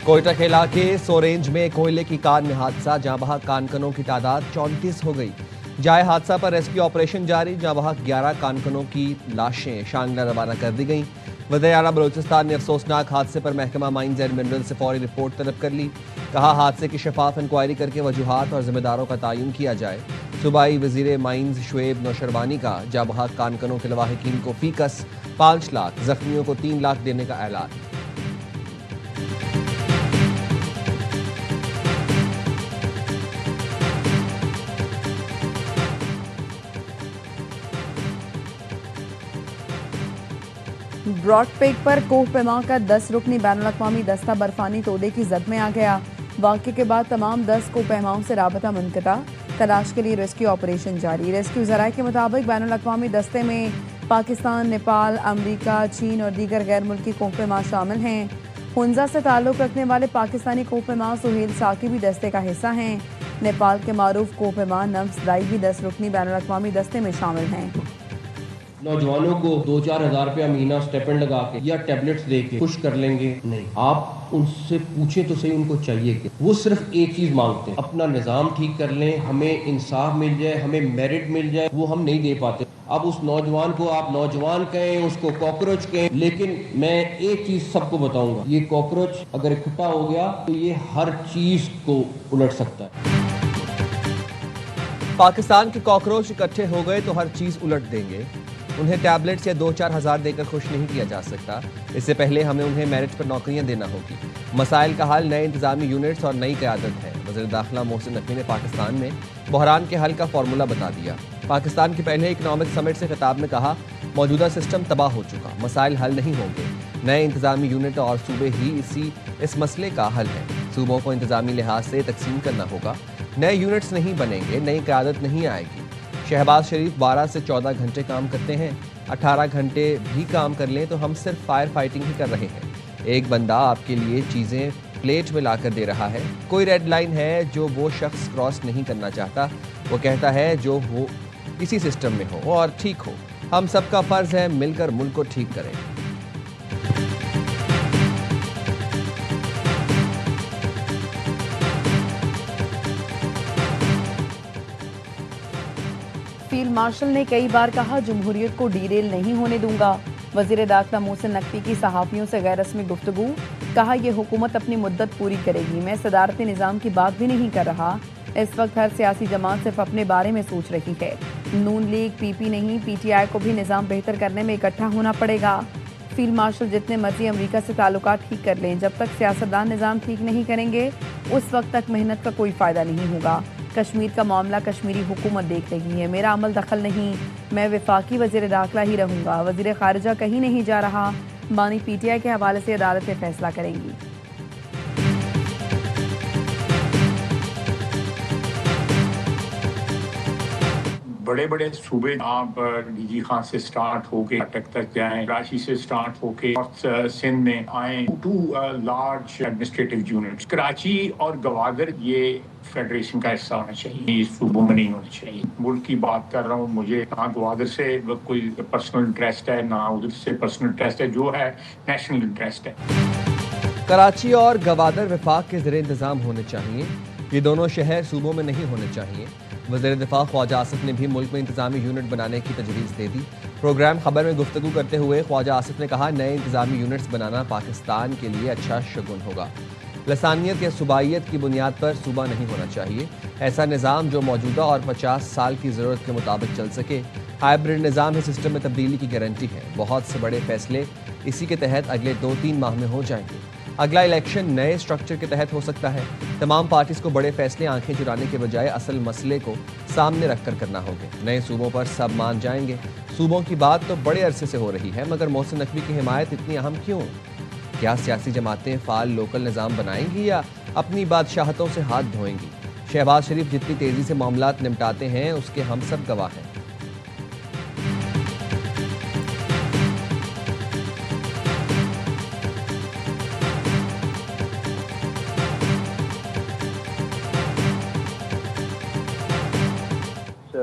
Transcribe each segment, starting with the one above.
कोयटा के इलाके सोरेंज में कोयले की कार में हादसा, जहां बहक कानकनों की तादाद 34 हो गई। जाए हादसा पर रेस्क्यू ऑपरेशन जारी, जहां बहक 11 कानकनों की लाशें शांगला रवाना कर दी गईं। वज़ीर आला बलूचिस्तान ने अफसोसनाक हादसे पर महकमा माइंस एंड मिनरल से फौरी रिपोर्ट तलब कर ली। कहा हादसे की शफाफ इंक्वायरी करके वजूहात और जिम्मेदारों का तयन किया जाए। सूबाई वज़ीर माइंस शुएब नौशरवानी का जहां बहक कानकनों के लवाहिकीन को फीकस 5 लाख, जख्मियों को 3 लाख देने का ऐलान। ब्रॉड पेक पर कोह पैमा का 10 रुकनी बैनुल अक़वामी दस्ता बर्फानी तोदे की जद में आ गया। वाक़े के बाद तमाम 10 कोह पैमाओं से राबता मुनक़ता, तलाश के लिए रेस्क्यू ऑपरेशन जारी। रेस्क्यू ज़राए के मुताबिक बैनुल अक़वामी दस्ते में पाकिस्तान, नेपाल, अमरीका, चीन और दीगर गैर मुल्की कोह पैमा शामिल हैं। हुंजा से ताल्लुक़ रखने वाले पाकिस्तानी कोह पैमा सुहेल साकी भी दस्ते का हिस्सा हैं। नेपाल के मारूफ कोह पैमा नफ्स दाई भी 10 रुकनी बैनुल अक़वामी दस्ते में शामिल हैं। नौजवानों को 2-4 हज़ार रुपया महीना स्टेपेंड लगा के या टैबलेट्स दे के खुश कर लेंगे नहीं। आप उनसे पूछें तो सही उनको चाहिए कि वो सिर्फ एक चीज मांगते हैं, अपना निज़ाम ठीक कर लें, हमें इंसाफ मिल जाए, हमें मेरिट मिल जाए। वो हम नहीं दे पाते। अब उस नौजवान को आप नौजवान कहें, उसको कॉकरोच कहें, लेकिन मैं एक चीज सबको बताऊंगा, ये कॉकरोच अगर इकट्ठा हो गया तो ये हर चीज को उलट सकता है। पाकिस्तान के कॉकरोच इकट्ठे हो गए तो हर चीज उलट देंगे। उन्हें टैबलेट्स या 2-4 हज़ार देकर खुश नहीं किया जा सकता। इससे पहले हमें उन्हें मेरिट पर नौकरियां देना होगी। मसाइल का हल नए इंतजामी यूनिट्स और नई क़यादत है। वज़ीर दाखिला मोहसिन नकवी ने पाकिस्तान में बहरान के हल का फार्मूला बता दिया। पाकिस्तान के पहले इकनॉमिक समिट से खिताब में कहा, मौजूदा सिस्टम तबाह हो चुका, मसाइल हल नहीं होंगे। नए इंतजामी यूनिट और सूबे ही इस मसले का हल है। सूबों को इंतजामी लिहाज से तकसीम करना होगा। नए यूनिट्स नहीं बनेंगे, नई क़यादत नहीं आएगी। शहबाज शरीफ 12 से 14 घंटे काम करते हैं। 18 घंटे भी काम कर लें तो हम सिर्फ फायर फाइटिंग ही कर रहे हैं। एक बंदा आपके लिए चीज़ें प्लेट में लाकर दे रहा है। कोई रेड लाइन है जो वो शख्स क्रॉस नहीं करना चाहता। वो कहता है जो हो इसी सिस्टम में हो और ठीक हो। हम सबका फ़र्ज़ है मिलकर मुल्क को ठीक करें। फील्ड मार्शल ने कई बार कहा, जमहूरियत को डीरेल नहीं होने दूंगा। वज़ीर दाखिला मोहसिन नकवी की सहाफ़ियों से गैर रस्मी गुफ्तगू, कहा यह हुकूमत अपनी मुद्दत पूरी करेगी, मैं सदारती निज़ाम की बात भी नहीं कर रहा। इस वक्त हर सियासी जमात सिर्फ अपने बारे में सोच रही है। नून लीग, पीपी नहीं, पीटीआई को भी निज़ाम बेहतर करने में इकट्ठा होना पड़ेगा। फील्ड मार्शल जितने मर्जी अमरीका से ताल्लुकात ठीक कर लें, जब तक सियासतदान निज़ाम ठीक नहीं करेंगे उस वक्त तक मेहनत का कोई फ़ायदा नहीं होगा। कश्मीर का मामला कश्मीरी हुकूमत देख रही है, मेरा अमल दखल नहीं, मैं वफाकी वज़ीर दाखिला ही रहूँगा। वज़ीर ख़ारिजा कहीं नहीं जा रहा। बानी पीटीआई के हवाले से अदालतें फैसला करेंगी। बड़े बड़े सूबे आप डीजी खान से स्टार्ट होके अटक तक जाएं, कराची से स्टार्ट होके नॉर्थ सिंध में आए, 2 लार्ज एडमिनिस्ट्रेटिव यूनिट्स। कराची और गवादर ये फेडरेशन का हिस्सा होना चाहिए, इस सूबों में नहीं होना चाहिए। मुल्क की बात कर रहा हूँ, मुझे ना गवादर से कोई पर्सनल इंटरेस्ट है ना उधर से पर्सनल इंटरेस्ट है, जो है नेशनल इंटरेस्ट है। कराची और गवादर वफाक के ज़ेर इंतज़ाम होने चाहिए। ये दोनों शहर सूबों में नहीं होने चाहिए। वज़ीर दिफा ख्वाजा आसिफ ने भी मुल्क में इंतज़ामी यूनिट बनाने की तजवीज़ दे दी। प्रोग्राम खबर में गुफ्तगू करते हुए ख्वाजा आसिफ ने कहा, नए इंतज़ामी यूनिट्स बनाना पाकिस्तान के लिए अच्छा शगुन होगा। लसानियत या सूबाइयत की बुनियाद पर सूबा नहीं होना चाहिए। ऐसा निज़ाम जो मौजूदा और 50 साल की ज़रूरत के मुताबिक चल सके। हाइब्रिड निज़ाम इस सिस्टम में तब्दीली की गारंटी है। बहुत से बड़े फैसले इसी के तहत अगले 2-3 माह में हो जाएंगे। अगला इलेक्शन नए स्ट्रक्चर के तहत हो सकता है। तमाम पार्टीज को बड़े फैसले आंखें चुराने के बजाय असल मसले को सामने रखकर करना होंगे। नए सूबों पर सब मान जाएंगे। सूबों की बात तो बड़े अरसे से हो रही है, मगर मोहसिन नकवी की हिमायत इतनी अहम क्यों? क्या सियासी जमातें फ़ाल लोकल निज़ाम बनाएंगी या अपनी बादशाहतों से हाथ धोएंगी? शहबाज शरीफ जितनी तेज़ी से मामलात निपटाते हैं उसके हम सब गवाह हैं।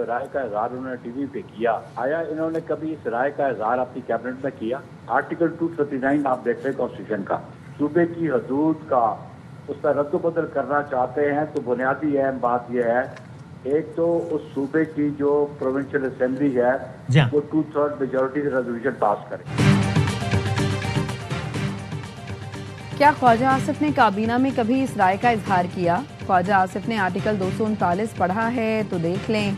राय का इज़हार उन्होंने टीवी पे किया, आया इन्होंने कभी इस राय का इज़हार अपनी कैबिनेट में किया? आर्टिकल 239 आप देख रहे हैं कॉन्स्टिट्यूशन का, सूबे की हदूद का اس کا رد و بدل کرنا چاہتے ہیں تو بنیادی اہم بات یہ ہے، ایک تو اس صوبے کی جو پروونشل اسمبلی ہے وہ 2/3 میجورٹی سے ریزولوشن پاس کرے۔ کیا خواجہ آصف نے کابینہ میں کبھی اس رائے کا اظہار کیا؟ خواجہ آصف نے آرٹیکل 239 پڑھا ہے تو دیکھ لیں۔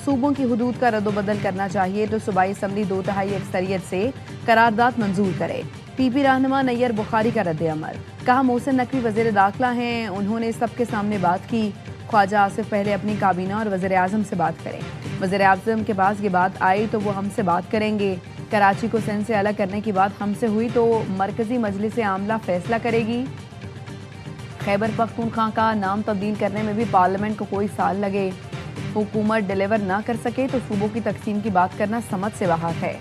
صوبوں کی حدود کا رد و بدل کرنا چاہیے تو صوبائی اسمبلی 2/3 اکثریت سے قرارداد منظور کرے۔ پی پی رہنما نیئر بخاری کا رد عمل، کہا محسن نقوی وزیر داخلہ ہیں، انہوں نے سب کے سامنے بات کی۔ خواجہ آصف پہلے اپنی کابینہ اور وزیر اعظم سے بات کریں، وزیر اعظم کے پاس یہ بات آئی تو وہ ہم سے بات کریں گے۔ کراچی کو سندھ سے الگ کرنے کی بات ہم سے ہوئی تو مرکزی مجلس عاملہ فیصلہ کرے گی۔ خیبر پختونخوا کا نام تبدیل کرنے میں بھی پارلیمنٹ کو کوئی سال لگے، حکومت ڈیلیور نہ کر سکے تو صوبوں کی تقسیم کی بات کرنا سمجھ سے باہر ہے۔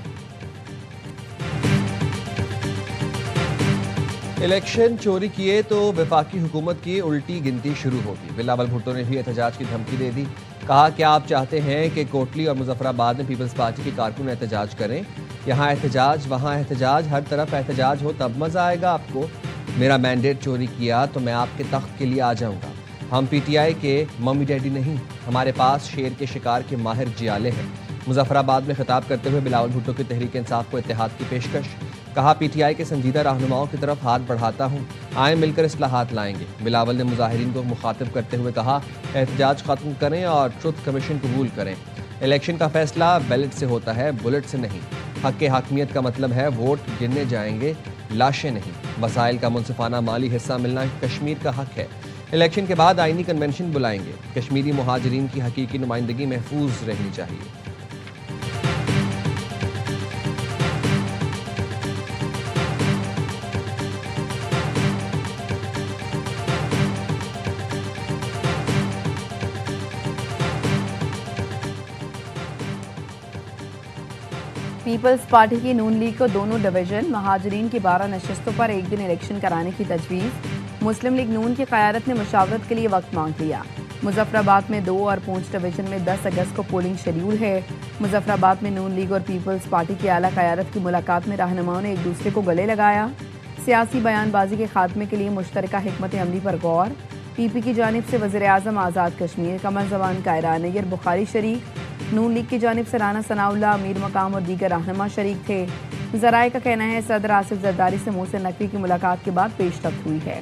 الیکشن چوری کیے تو وفاقی حکومت کی الٹی گنتی شروع ہوگی۔ بلاول بھٹو نے بھی احتجاج کی دھمکی دے دی، کہا کہ آپ چاہتے ہیں کہ کوٹلی اور مظفر آباد میں پیپلز پارٹی کے کارکن احتجاج کریں، یہاں احتجاج وہاں احتجاج، ہر طرف احتجاج ہو تب مزہ آئے گا آپ کو۔ میرا مینڈیٹ چوری کیا تو میں آپ کے تخت کے لیے آ جاؤں گا۔ ہم پی ٹی آئی کے ممی ڈیڈی نہیں، ہمارے پاس شیر کے شکار کے ماہر جیالے ہیں۔ مظفر آباد میں خطاب کرتے ہوئے بلاول بھٹو کی تحریک انصاف کو اتحاد کی پیشکش، کہا پی ٹی آئی کے سنجیدہ رہنماؤں کی طرف ہاتھ بڑھاتا ہوں، آئیں مل کر اصلاحات لائیں گے۔ بلاول نے مظاہرین کو مخاطب کرتے ہوئے کہا احتجاج ختم کریں اور ٹروتھ کمیشن قبول کریں۔ الیکشن کا فیصلہ بیلٹ سے ہوتا ہے، بلٹ سے نہیں۔ حق حاکمیت کا مطلب ہے ووٹ گننے جائیں گے، لاشیں نہیں۔ وسائل کا منصفانہ مالی حصہ ملنا کشمیر کا حق ہے۔ الیکشن کے بعد آئینی کنونشن بلائیں گے۔ کشمیری مہاجرین کی حقیقی نمائندگی محفوظ رہنی چاہیے۔ پیپلز پارٹی کی نون لیگ کو دونوں ڈویژن مہاجرین کی 12 نشستوں پر ایک دن الیکشن کرانے کی تجویز۔ مسلم لیگ نون کی قیادت نے مشاورت کے لیے وقت مانگ لیا۔ مظفر آباد میں 2 اور پونچھ ڈویژن میں 10 اگست کو پولنگ شیڈیول ہے۔ مظفر آباد میں نون لیگ اور پیپلز پارٹی کی اعلیٰ قیادت کی ملاقات میں رہنماؤں نے ایک دوسرے کو گلے لگایا۔ سیاسی بیان بازی کے خاتمے کے لیے مشترکہ حکمت عملی پر غور۔ پی پی کی جانب سے وزیر اعظم آزاد کشمیر قمر زمان کائرہ نیئر بخاری شریک، نون لیگ کی جانب سے رانا ثناء اللہ امیر مقام اور دیگر رہنما شریک تھے۔ ذرائع کا کہنا ہے صدر آصف زرداری سے محسن نقوی کی ملاقات کے بعد پیش رفت ہوئی ہے۔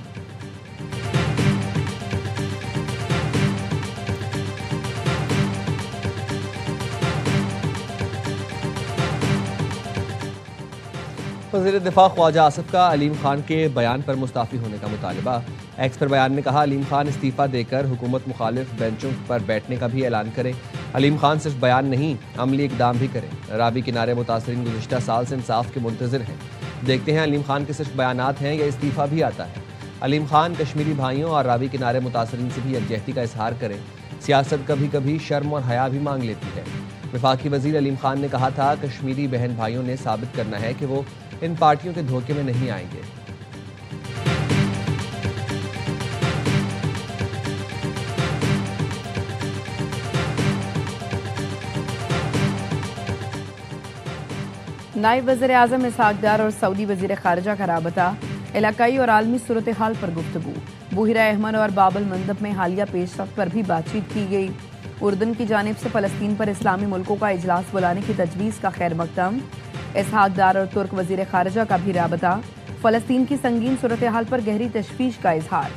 وزیر دفاع خواجہ آصف کا علیم خان کے بیان پر مستعفی ہونے کا مطالبہ۔ ایکس پر بیان میں کہا علیم خان استعفیٰ دے کر حکومت مخالف بینچوں پر بیٹھنے کا بھی اعلان کرے۔ علیم خان صرف بیان نہیں، عملی اقدام بھی کرے۔ راوی کنارے متاثرین گزشتہ سال سے انصاف کے منتظر ہیں، دیکھتے ہیں علیم خان کے صرف بیانات ہیں یا استعفیٰ بھی آتا ہے۔ علیم خان کشمیری بھائیوں اور راوی کنارے متاثرین سے بھی یکجہتی کا اظہار کرے۔ سیاست کبھی کبھی شرم اور حیا بھی مانگ لیتی ہے۔ وفاقی وزیر علیم خان نے کہا تھا کشمیری بہن بھائیوں نے ثابت کرنا ہے کہ وہ ان پارٹیوں کے دھوکے میں نہیں آئیں گے۔ نائب وزیر اعظم اسحاق ڈار اور سعودی وزیر خارجہ کا رابطہ، علاقائی اور عالمی صورتحال پر گفتگو۔ بحیرہ احمر اور باب المندب میں حالیہ پیش رفت پر بھی بات چیت کی گئی۔ اردن کی جانب سے فلسطین پر اسلامی ملکوں کا اجلاس بلانے کی تجویز کا خیر مقدم۔ اسحاق ڈار اور ترک وزیر خارجہ کا بھی رابطہ، فلسطین کی سنگین صورتحال پر گہری تشویش کا اظہار۔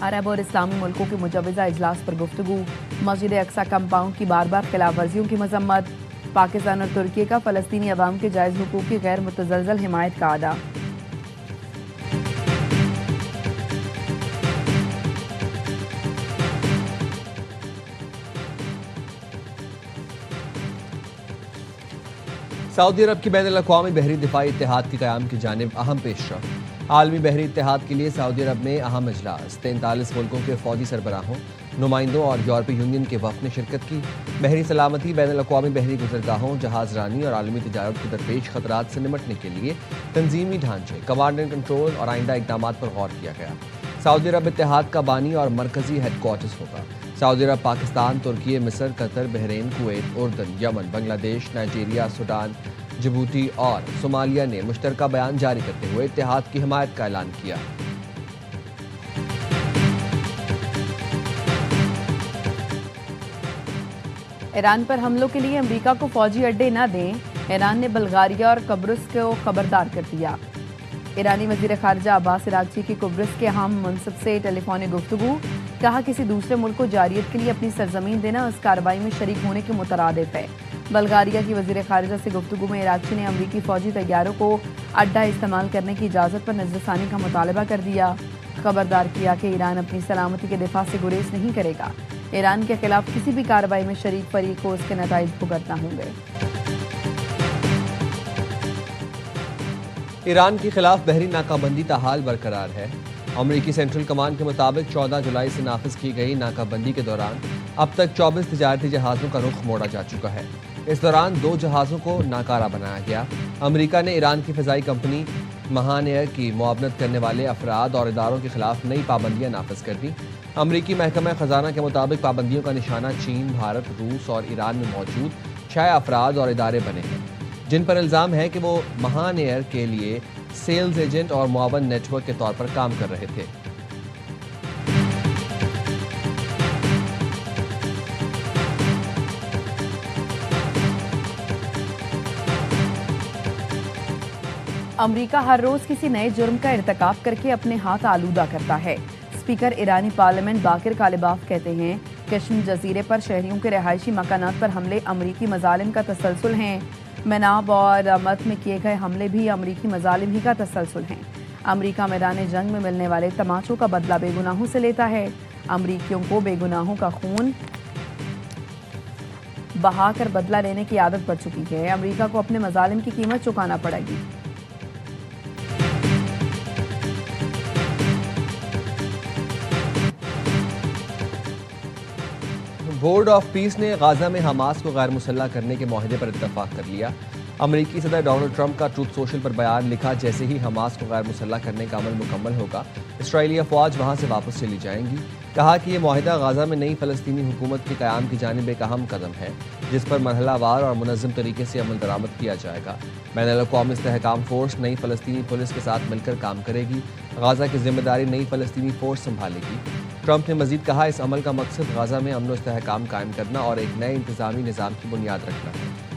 عرب اور اسلامی ملکوں کے مجوزہ اجلاس پر گفتگو۔ مسجد اقصی کمپاؤنڈ کی بار بار خلاف ورزیوں کی مذمت۔ پاکستان اور ترکی کا فلسطینی عوام کے جائز حقوق کی غیر متزلزل حمایت کا اعادہ۔ سعودی عرب کی بین الاقوامی بحری دفاعی اتحاد کے قیام کی جانب اہم پیش رفت۔ عالمی بحری اتحاد کے لیے سعودی عرب میں اہم اجلاس، 43 ملکوں کے فوجی سربراہوں، نمائندوں اور یورپی یونین کے وفد نے شرکت کی۔ بحری سلامتی، بین الاقوامی بحری گزرگاہوں، جہاز رانی اور عالمی تجارت کے درپیش خطرات سے نمٹنے کے لیے تنظیمی ڈھانچے، کمانڈ اینڈ کنٹرول اور آئندہ اقدامات پر غور کیا گیا۔ سعودی عرب اتحاد کا بانی اور مرکزی ہیڈ کوارٹرز ہوگا۔ سعودی عرب پاکستان، ترکی، مصر، قطر، بحرین، کویت، اردن، یمن، بنگلہ دیش، نائجیریا، سوڈان، جبوتی اور صومالیہ نے مشترکہ بیان جاری کرتے ہوئے اتحاد کی حمایت کا اعلان کیا۔ ईरान पर हमलों के लिए अमेरिका को फौजी अड्डे न दें, ईरान ने बल्गारिया और कब्रुस को खबरदार कर दिया। ईरानी वजीर खारजा अब्बास अरागची की कुब्रस के अहम मनसब से टेलीफोनिक गुफ्तगू, कहा किसी दूसरे मुल्क को जारियत के लिए अपनी सरजमीन देना उस कार्रवाई में शरीक होने के मुतरादिफ है। बल्गारिया की वजीर खारजा से गुफ्तगू में अरागची ने अमरीकी फौजी तैयारों को अड्डा इस्तेमाल करने की इजाज़त पर नजरसानी का मुतालबा कर दिया। खबरदार किया कि ईरान अपनी सलामती के दिफा से गुरेज नहीं करेगा। ईरान के खिलाफ किसी भी कार्रवाई में शरीक फरीक को उसके नताइज भुगतना होंगे। ईरान के खिलाफ बहरी नाकाबंदी ताहाल बरकरार है। अमरीकी सेंट्रल कमान के मुताबिक 14 जुलाई से नाफिज की गई नाकाबंदी के दौरान अब तक 24 तिजारती जहाज़ों का रुख मोड़ा जा चुका है। इस दौरान 2 जहाज़ों को नाकारा बनाया गया। अमरीका ने ईरान की फ़िज़ाई कंपनी महान एयर की मुआवनत करने वाले अफराद और इदारों के खिलाफ नई पाबंदियां नाफिज कर दी। अमरीकी महकमा खजाना के मुताबिक पाबंदियों का निशाना चीन, भारत, रूस और ईरान में मौजूद 6 अफराद और इदारे बने हैं, जिन पर इल्ज़ाम है कि वो महान एयर के लिए सेल्स एजेंट और मुआवन नेटवर्क के तौर पर काम कर रहे थे। अमरीका हर रोज किसी नए जुर्म का इर्तिकाब करके अपने हाथ आलूदा करता है। स्पीकर ईरानी पार्लियामेंट बाकिर कालिबाफ कहते हैं, कश्मीर जजीरे पर शहरियों के रहायशी मकानात पर हमले अमरीकी मजालिम का तसलसल हैं। मनाब और मत में किए गए हमले भी अमरीकी मजालिम ही का तसलसल हैं। अमरीका मैदान जंग में मिलने वाले तमाचों का बदला बेगुनाहों से लेता है। अमरीकियों को बेगुनाहों का खून बहाकर बदला लेने की आदत पड़ चुकी है। अमरीका को अपने मजालिम की कीमत चुकाना पड़ेगी। बोर्ड ऑफ पीस ने गाजा में हमास को गैर मुसल्लह करने के मुआहदे पर इत्तफाक कर लिया। अमरीकी सदर डोनाल्ड ट्रंप का ट्रूथ सोशल पर बयान लिखा, जैसे ही हमास को गैर मुसल्लह करने का अमल मुकम्मल होगा, इसराइली अफवाज वहां से वापस चली जाएंगी। कहा कि यह मुआहदा गाजा में नई फ़लस्तीनी हुकूमत के क़याम की जानिब एक अहम कदम है, जिस पर मरहलावार और मुनज़्ज़म तरीके से अमल दरामद किया जाएगा। बैनुल-अक़वामी इस्तेहकाम फ़ोर्स नई फ़लस्तीनी पुलिस के साथ मिलकर काम करेगी। गाजा की जिम्मेदारी नई फ़लस्तीनी फ़ोर्स संभालेगी। ट्रंप ने मजीद कहा, इस अमल का मकसद गाजा में अमन व इस्तेहकाम कायम करना और एक नए इंतज़ामी निज़ाम की बुनियाद रखना है।